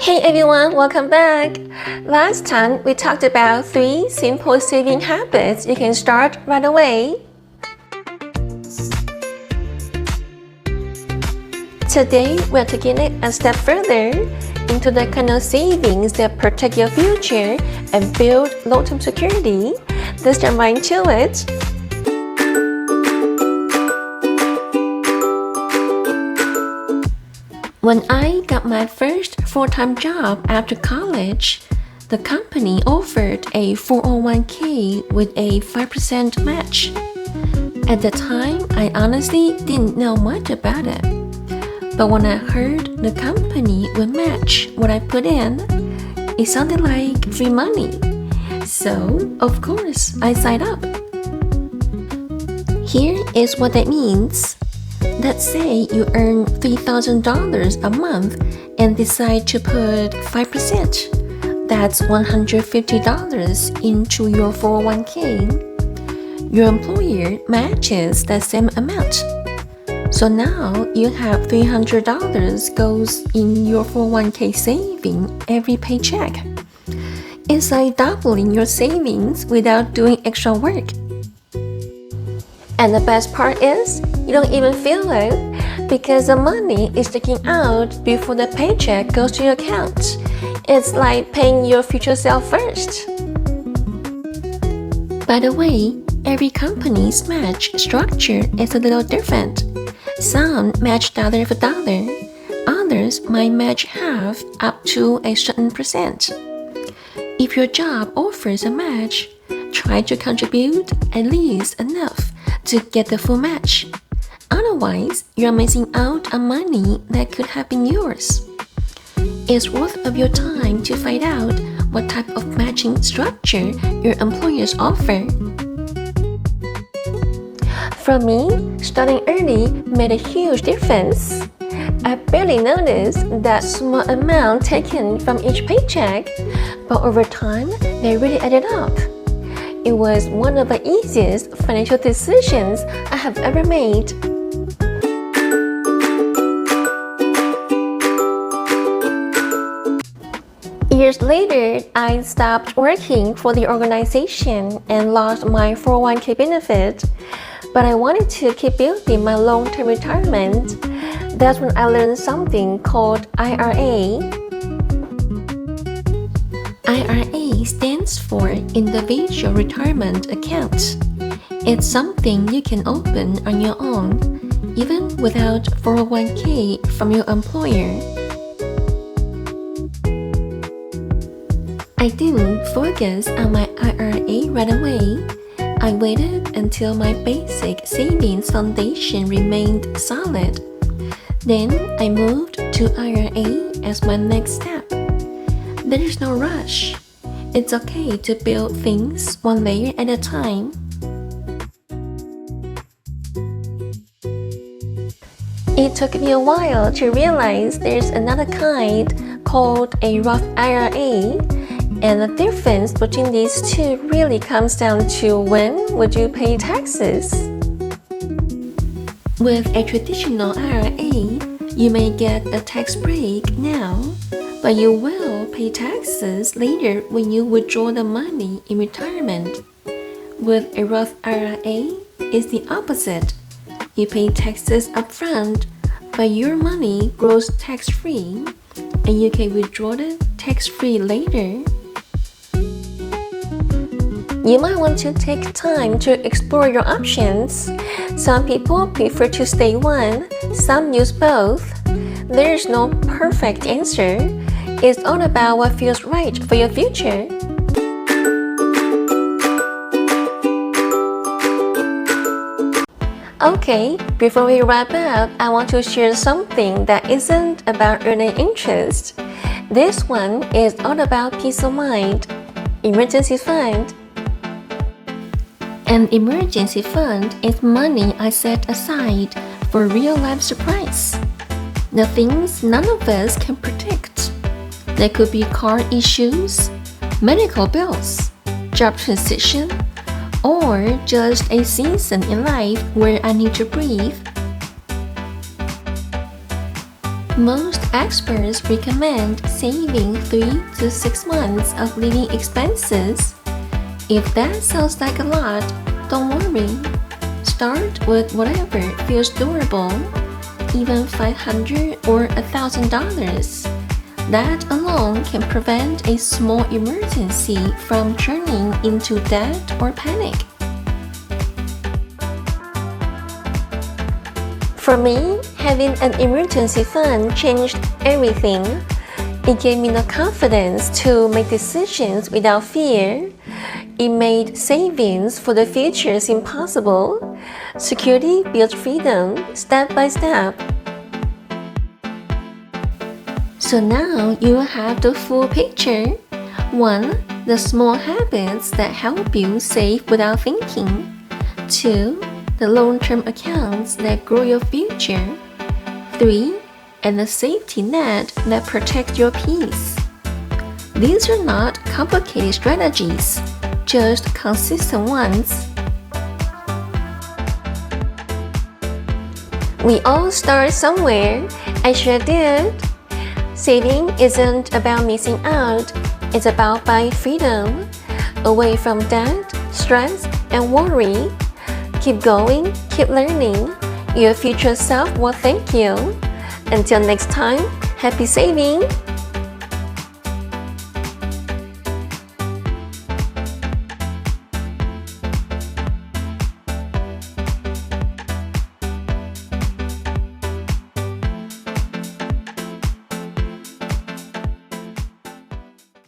Hey everyone, welcome back. Last time we talked about 3 simple saving habits you can start right away. Today we're taking it a step further into the kind of savings that protect your future and build long-term security. Let's jump right into it. When I got my first full-time job after college, the company offered a 401k with a 5% match. At the time, I honestly didn't know much about it. But when I heard the company would match what I put in, it sounded like free money. So, of course, I signed up. Here is what that means. Let's say you earn $3,000 a month and decide to put 5%. That's $150 into your 401k. Your employer matches that same amount. So now you have $300 goes in your 401k saving every paycheck. It's like doubling your savings without doing extra work. And the best part is, you don't even feel it because the money is taken out before the paycheck goes to your account. It's like paying your future self first. By the way, every company's match structure is a little different. Some match dollar for dollar. Others might match half up to a certain percent. If your job offers a match, try to contribute at least enough to get the full match. Otherwise, you're missing out on money that could have been yours. It's worth of your time to find out what type of matching structure your employers offer. For me, starting early made a huge difference. I barely noticed that small amount taken from each paycheck, but over time, they really added up. It was one of the easiest financial decisions I have ever made. Years later, I stopped working for the organization and lost my 401k benefit, but I wanted to keep building my long-term retirement. That's when I learned something called IRA. IRA stands for Individual Retirement Account. It's something you can open on your own, even without 401k from your employer. I didn't focus on my IRA right away. I waited until my basic savings foundation remained solid. Then I moved to IRA as my next step. There is no rush. It's okay to build things one layer at a time. It took me a while to realize there's another kind called a Roth IRA, and the difference between these two really comes down to when would you pay taxes. With a traditional IRA, you may get a tax break now, but you will pay taxes later when you withdraw the money in retirement. With a Roth IRA, it's the opposite. You pay taxes upfront, but your money grows tax-free, and you can withdraw it tax-free later. You might want to take time to explore your options. Some people prefer to stay one, some use both. There's no perfect answer. It's all about what feels right for your future. Okay, before we wrap up, I want to share something that isn't about earning interest. This one is all about peace of mind. Emergency fund. An emergency fund is money I set aside for real-life surprise. The things none of us can predict. There could be car issues, medical bills, job transition, or just a season in life where I need to breathe. Most experts recommend saving 3 to 6 months of living expenses. If that sounds like a lot, don't worry. Start with whatever feels doable, even $500 or $1,000. That alone can prevent a small emergency from turning into debt or panic. For me, having an emergency fund changed everything. It gave me the confidence to make decisions without fear. It made savings for the future seem possible. Security built freedom step by step. So now you have the full picture. 1. The small habits that help you save without thinking. 2. The long-term accounts that grow your future. 3. And the safety net that protects your peace. These are not complicated strategies, just consistent ones. We all start somewhere. I sure did. Saving isn't about missing out, it's about buying freedom, away from debt, stress, and worry. Keep going, keep learning. Your future self will thank you. Until next time, happy saving!